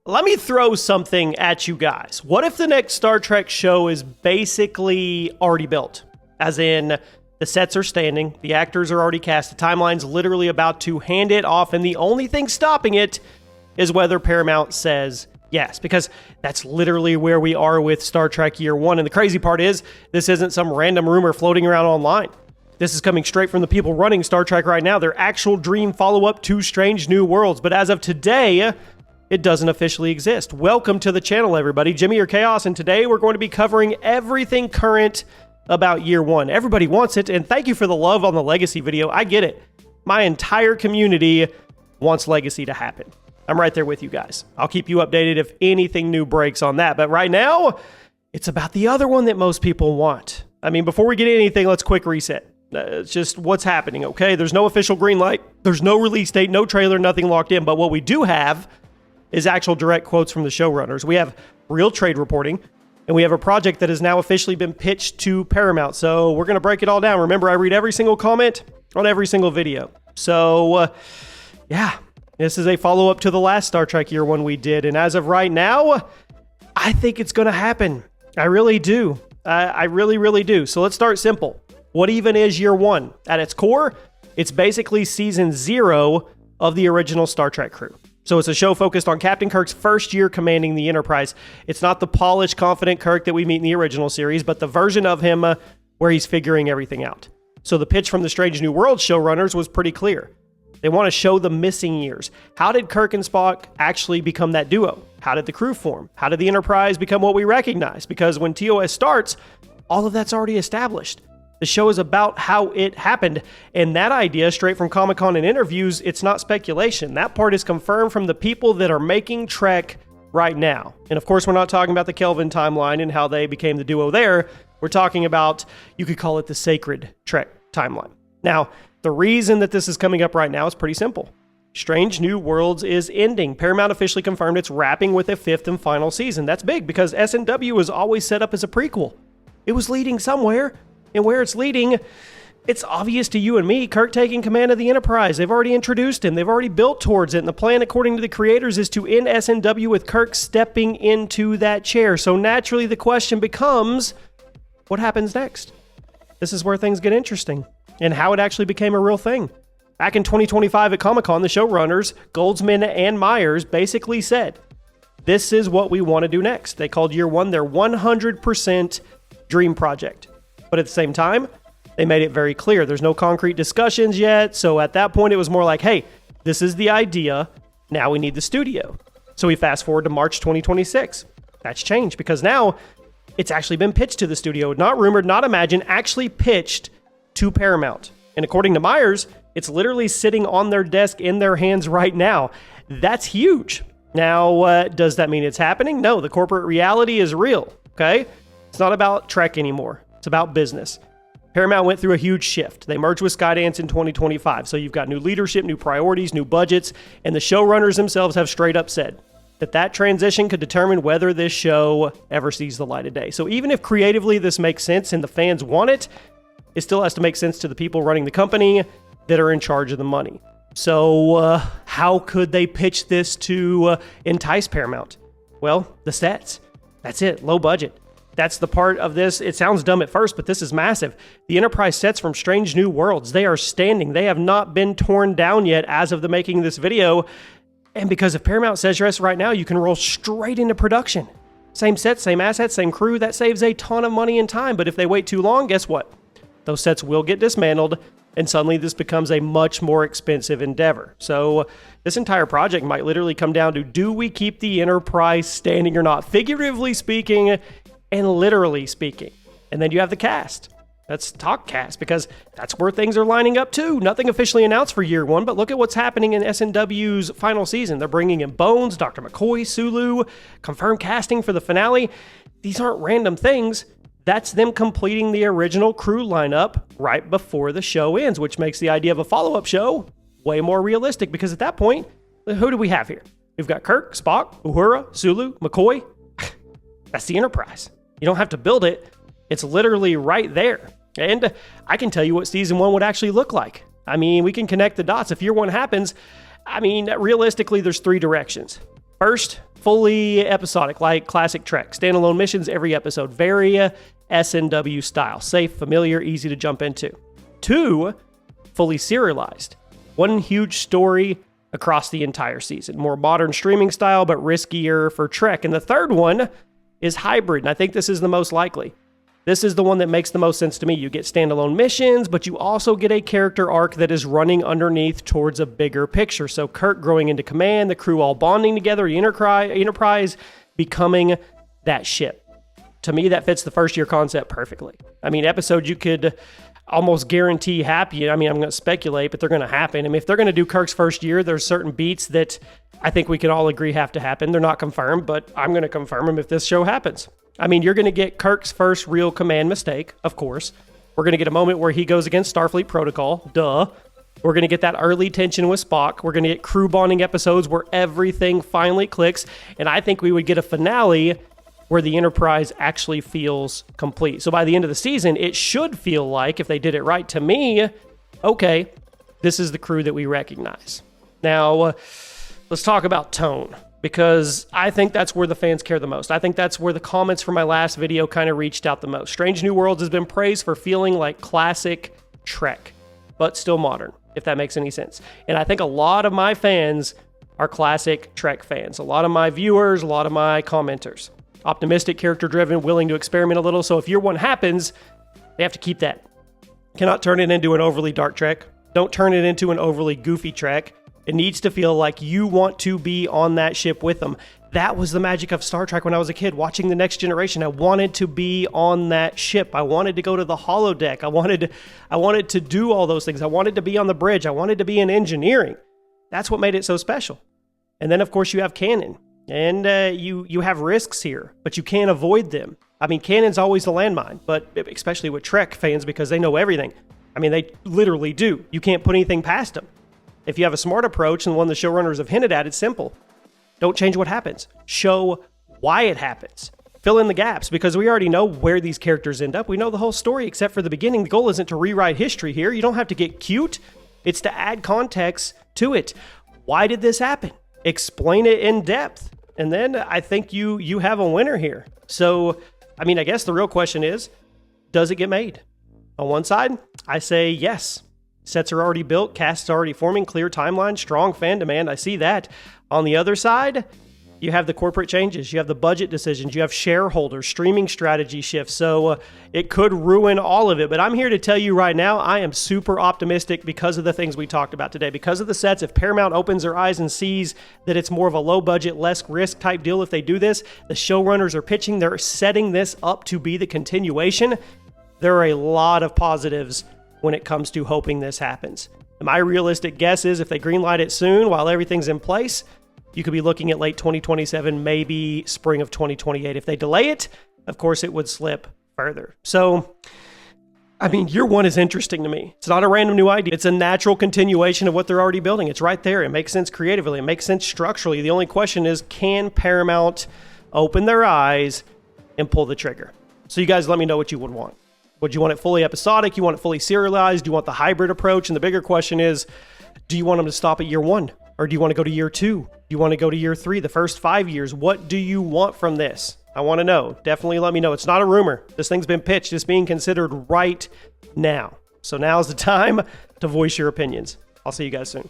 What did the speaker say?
let me throw something at you guys. What if the next Star Trek show is basically already built? As in, the sets are standing, the actors are already cast, the timeline's literally about to hand it off, and the only thing stopping it is whether Paramount says yes, because that's literally where we are with Star Trek Year One. And the crazy part is, this isn't some random rumor floating around online. This is coming straight from the people running Star Trek right now, their actual dream follow-up to Strange New Worlds. But as of today, it doesn't officially exist. Welcome to the channel, everybody. Jimmy or Chaos, and today we're going to be covering everything current about Year One. Everybody wants it, and thank you for the love on the Legacy video. I get it. My entire community wants Legacy to happen. I'm right there with you guys. I'll keep you updated if anything new breaks on that. But right now, it's about the other one that most people want. I mean, before we get into anything, let's quick reset. It's just what's happening, okay? There's no official green light. There's no release date, no trailer, nothing locked in. But what we do have is actual direct quotes from the showrunners. We have real trade reporting, and we have a project that has now officially been pitched to Paramount. So we're going to break it all down. Remember, I read every single comment on every single video. So, yeah. This is a follow-up to the last Star Trek Year One we did, and as of right now, I think it's going to happen. I really do. I really, really do. So let's start simple. What even is Year One? At its core, it's basically Season 0 of the original Star Trek crew. So it's a show focused on Captain Kirk's first year commanding the Enterprise. It's not the polished, confident Kirk that we meet in the original series, but the version of him where he's figuring everything out. So the pitch from the Strange New Worlds showrunners was pretty clear. They want to show the missing years. How did Kirk and Spock actually become that duo? How did the crew form? How did the Enterprise become what we recognize? Because when TOS starts, all of that's already established. The show is about how it happened. And that idea, straight from Comic-Con and interviews, it's not speculation. That part is confirmed from the people that are making Trek right now. And of course, we're not talking about the Kelvin timeline and how they became the duo there. We're talking about, you could call it the sacred Trek timeline. Now, the reason that this is coming up right now is pretty simple. Strange New Worlds is ending. Paramount officially confirmed it's wrapping with a 5th and final season. That's big because S&W was always set up as a prequel. It was leading somewhere, and where it's leading, it's obvious to you and me. Kirk taking command of the Enterprise. They've already introduced him. They've already built towards it, and the plan, according to the creators, is to end S&W with Kirk stepping into that chair. So naturally, the question becomes, what happens next? This is where things get interesting, and how it actually became a real thing. Back in 2025 at Comic-Con, the showrunners, Goldsman and Myers, basically said, this is what we want to do next. They called Year One their 100% dream project. But at the same time, they made it very clear. There's no concrete discussions yet, so at that point it was more like, hey, this is the idea, now we need the studio. So we fast forward to March 2026. That's changed because now it's actually been pitched to the studio. Not rumored, not imagined, actually pitched to Paramount. And according to Myers, it's literally sitting on their desk in their hands right now. That's huge. Now, does that mean it's happening? No, the corporate reality is real, okay? It's not about Trek anymore. It's about business. Paramount went through a huge shift. They merged with Skydance in 2025. So you've got new leadership, new priorities, new budgets, and the showrunners themselves have straight up said that transition could determine whether this show ever sees the light of day. So even if creatively this makes sense and the fans want it, it still has to make sense to the people running the company that are in charge of the money. So how could they pitch this to entice Paramount? Well, the sets. That's it. Low budget. That's the part of this. It sounds dumb at first, but this is massive. The Enterprise sets from Strange New Worlds, they are standing. They have not been torn down yet as of the making of this video. And because if Paramount says yes right now, you can roll straight into production. Same sets, same assets, same crew. That saves a ton of money and time. But if they wait too long, guess what? Those sets will get dismantled, and suddenly this becomes a much more expensive endeavor. So this entire project might literally come down to, do we keep the Enterprise standing or not? Figuratively speaking and literally speaking. And then you have the cast. Let's talk cast, because that's where things are lining up too. Nothing officially announced for Year One, but look at what's happening in S&W's final season. They're bringing in Bones, Dr. McCoy, Sulu, confirmed casting for the finale. These aren't random things. That's them completing the original crew lineup right before the show ends, which makes the idea of a follow-up show way more realistic, because at that point, who do we have here? We've got Kirk, Spock, Uhura, Sulu, McCoy. That's the Enterprise. You don't have to build it. It's literally right there. And I can tell you what season one would actually look like. I mean, we can connect the dots. If Year One happens, I mean, realistically, there's three directions. First, fully episodic, like classic Trek. Standalone missions every episode. Very S&W style. Safe, familiar, easy to jump into. 2, fully serialized. One huge story across the entire season. More modern streaming style, but riskier for Trek. And the third one is hybrid, and I think this is the most likely. This is the one that makes the most sense to me. You get standalone missions, but you also get a character arc that is running underneath towards a bigger picture. So Kirk growing into command, the crew all bonding together, the Enterprise becoming that ship. To me, that fits the first year concept perfectly. I mean, episodes you could almost guarantee happy. I mean, I'm going to speculate, but they're going to happen. I mean, if they're going to do Kirk's first year, there's certain beats that I think we can all agree have to happen. They're not confirmed, but I'm going to confirm them if this show happens. I mean, you're going to get Kirk's first real command mistake, of course. We're going to get a moment where he goes against Starfleet protocol. Duh. We're going to get that early tension with Spock. We're going to get crew bonding episodes where everything finally clicks. And I think we would get a finale where the Enterprise actually feels complete. So by the end of the season, it should feel like, if they did it right, to me, okay, this is the crew that we recognize. Now, let's talk about tone, because I think that's where the fans care the most. I think that's where the comments from my last video kind of reached out the most. Strange New Worlds has been praised for feeling like classic Trek, but still modern, if that makes any sense. And I think a lot of my fans are classic Trek fans. A lot of my viewers, a lot of my commenters. Optimistic, character-driven, willing to experiment a little. So if year one happens, they have to keep that. Cannot turn it into an overly dark Trek. Don't turn it into an overly goofy Trek. It needs to feel like you want to be on that ship with them. That was the magic of Star Trek when I was a kid, watching The Next Generation. I wanted to be on that ship. I wanted to go to the holodeck. I wanted to do all those things. I wanted to be on the bridge. I wanted to be in engineering. That's what made it so special. And then, of course, you have canon. And you have risks here, but you can't avoid them. I mean, canon's always the landmine, but especially with Trek fans, because they know everything. I mean, they literally do. You can't put anything past them. If you have a smart approach, and one the showrunners have hinted at, it's simple. Don't change what happens. Show why it happens. Fill in the gaps, because we already know where these characters end up. We know the whole story except for the beginning. The goal isn't to rewrite history here. You don't have to get cute. It's to add context to it. Why did this happen? Explain it in depth. And then I think you have a winner here. So, I mean, I guess the real question is, does it get made? On one side, I say yes. Sets are already built, casts already forming, clear timeline, strong fan demand. I see that. On the other side, you have the corporate changes, you have the budget decisions, you have shareholders, streaming strategy shifts. So it could ruin all of it. But I'm here to tell you right now, I am super optimistic because of the things we talked about today. Because of the sets, if Paramount opens their eyes and sees that it's more of a low budget, less risk type deal if they do this, the showrunners are pitching, they're setting this up to be the continuation. There are a lot of positives when it comes to hoping this happens. And my realistic guess is if they greenlight it soon while everything's in place, you could be looking at late 2027, maybe spring of 2028. If they delay it, of course, it would slip further. So, I mean, year one is interesting to me. It's not a random new idea. It's a natural continuation of what they're already building. It's right there. It makes sense creatively. It makes sense structurally. The only question is, can Paramount open their eyes and pull the trigger? So you guys let me know what you would want. Would you want it fully episodic? You want it fully serialized? Do you want the hybrid approach? And the bigger question is, do you want them to stop at year one? Or do you want to go to year 2? Do you want to go to year 3, the first 5 years? What do you want from this? I want to know. Definitely let me know. It's not a rumor. This thing's been pitched. It's being considered right now. So now's the time to voice your opinions. I'll see you guys soon.